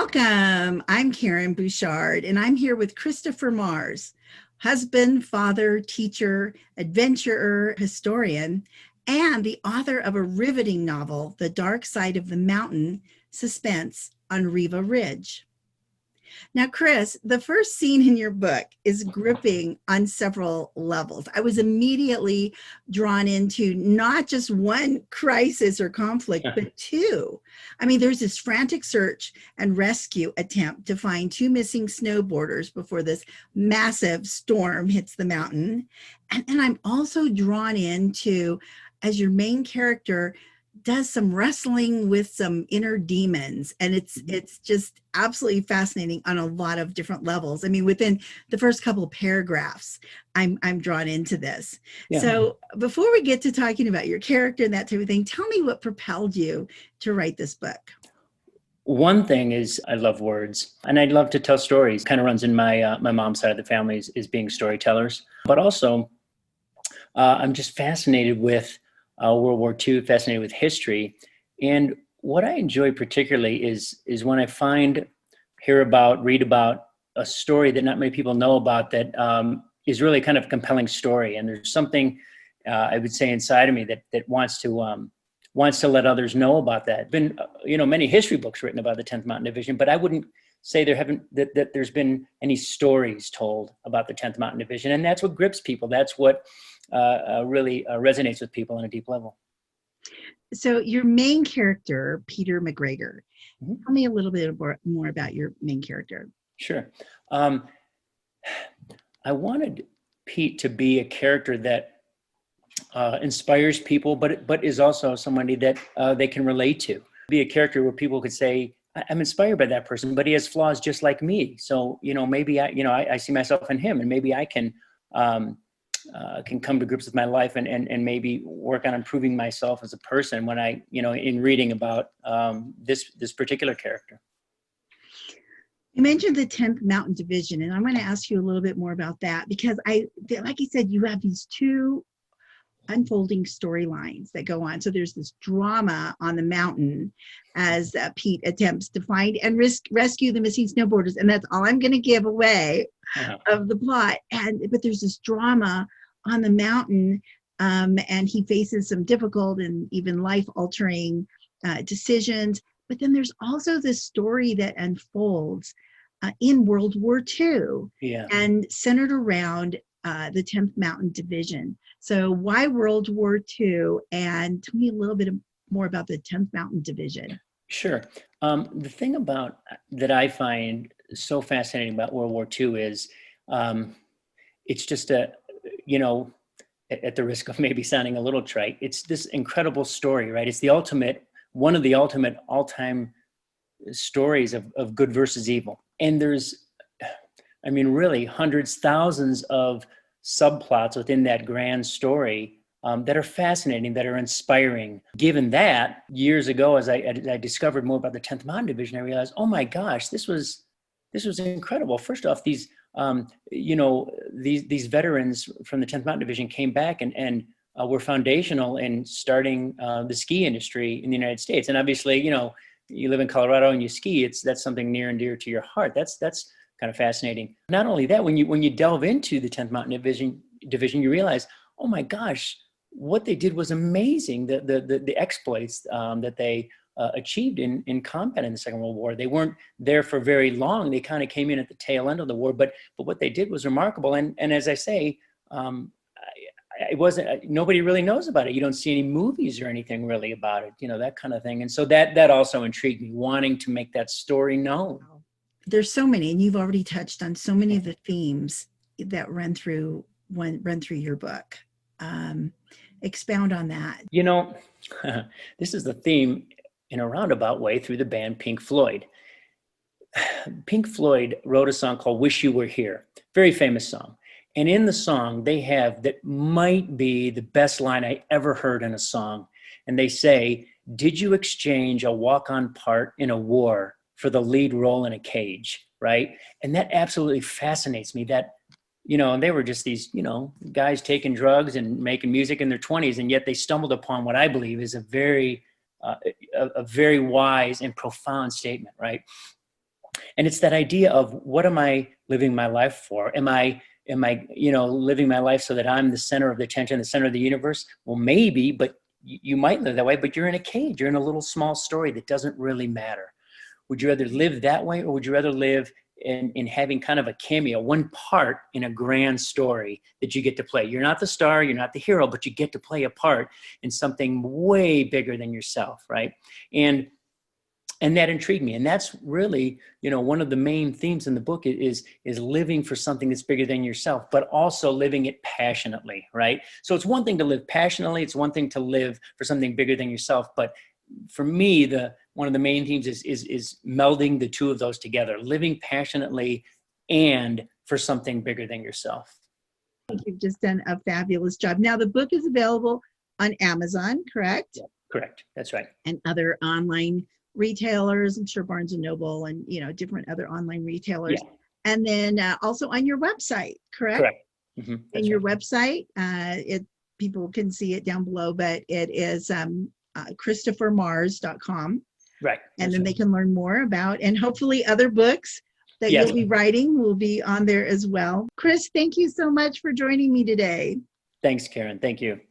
Welcome. I'm Karen Bouchard, and I'm here with Christopher Mars, husband, father, teacher, adventurer, historian, and the author of a riveting novel, The Dark Side of the Mountain: Suspense on Riva Ridge. Now, Chris, the first scene in your book is gripping on several levels. I was immediately drawn into not just one crisis or conflict, but two. I mean, there's this frantic search and rescue attempt to find two missing snowboarders before this massive storm hits the mountain. And I'm also drawn into, as your main character does some wrestling with some inner demons, and it's just absolutely fascinating on a lot of different levels. I mean, within the first couple of paragraphs, I'm drawn into this. Yeah. So before we get to talking about your character and that type of thing, tell me what propelled you to write this book. One thing is I love words, and I love to tell stories. Kind of runs in my my mom's side of the family is being storytellers, but also I'm just fascinated with World War II, fascinated with history. And what I enjoy particularly is when I hear about, read about a story that not many people know about that is really kind of a compelling story. And there's something I would say inside of me that wants to let others know about that. Been many history books written about the 10th Mountain Division, but I wouldn't say that there's been any stories told about the 10th Mountain Division. And that's what grips people. That's what really resonates with people on a deep level. So your main character, Peter McGregor, tell me a little bit more about your main character. Sure. I wanted Pete to be a character that inspires people, but is also somebody that they can relate to. Be a character where people could say, I'm inspired by that person, but he has flaws just like me. So, maybe I see myself in him, and maybe I can come to grips with my life and maybe work on improving myself as a person when I, in reading about this particular character. You mentioned the 10th Mountain Division, and I'm going to ask you a little bit more about that because like you said, you have these two unfolding storylines that go on. So there's this drama on the mountain as Pete attempts to find and rescue the missing snowboarders, and that's all I'm going to give away of the plot. But there's this drama on the mountain, and he faces some difficult and even life-altering decisions. But then there's also this story that unfolds in World War II, and centered around the 10th Mountain Division. So why World War II? And tell me a little bit more about the 10th Mountain Division. Sure. The thing about that I find so fascinating about World War II is it's just at the risk of maybe sounding a little trite, it's this incredible story, right? It's one of the ultimate all-time stories of good versus evil. And there's, really hundreds, thousands of subplots within that grand story that are fascinating, that are inspiring. Given that, years ago, as I discovered more about the 10th Mountain Division, I realized, oh my gosh, this was incredible. First off, these veterans from the 10th Mountain Division came back and were foundational in starting the ski industry in the United States. And obviously, you live in Colorado and you ski, that's something near and dear to your heart. That's kind of fascinating. Not only that, when you delve into the 10th Mountain Division, you realize, oh my gosh, what they did was amazing. The exploits that they achieved in combat in the Second World War. They weren't there for very long. They kind of came in at the tail end of the war, but what they did was remarkable. And as I say, it wasn't, nobody really knows about it. You don't see any movies or anything really about it, that kind of thing. And so that also intrigued me, wanting to make that story known. There's so many, and you've already touched on so many of the themes that run through your book. Expound on that. This is the theme in a roundabout way through the band Pink Floyd. Pink Floyd wrote a song called Wish You Were Here, very famous song. And in the song, they have that might be the best line I ever heard in a song. And they say, did you exchange a walk-on part in a war for the lead role in a cage, right? And that absolutely fascinates me, that, and they were just these, guys taking drugs and making music in their 20s, and yet they stumbled upon what I believe is a very wise and profound statement, right? And it's that idea of, what am I living my life for? Am I, living my life so that I'm the center of the attention, the center of the universe? Well, maybe, but you might live that way, but you're in a cage. You're in a little small story that doesn't really matter. Would you rather live that way, or would you rather live in having kind of a cameo, one part in a grand story that you get to play? You're not the star, you're not the hero, but you get to play a part in something way bigger than yourself, right? And that intrigued me. And that's really, one of the main themes in the book is living for something that's bigger than yourself, but also living it passionately, right? So it's one thing to live passionately. It's one thing to live for something bigger than yourself. But for me, one of the main themes is melding the two of those together, living passionately and for something bigger than yourself. I think you've just done a fabulous job. Now, the book is available on Amazon, correct? Yeah, correct. That's right. And other online retailers, I'm sure Barnes & Noble and, different other online retailers. Yeah. And then also on your website, correct? Correct. Mm-hmm. And your website, people can see it down below, but it is ChristopherMars.com. Right. And then they can learn more about, and hopefully other books that you'll be writing will be on there as well. Chris, thank you so much for joining me today. Thanks, Karen. Thank you.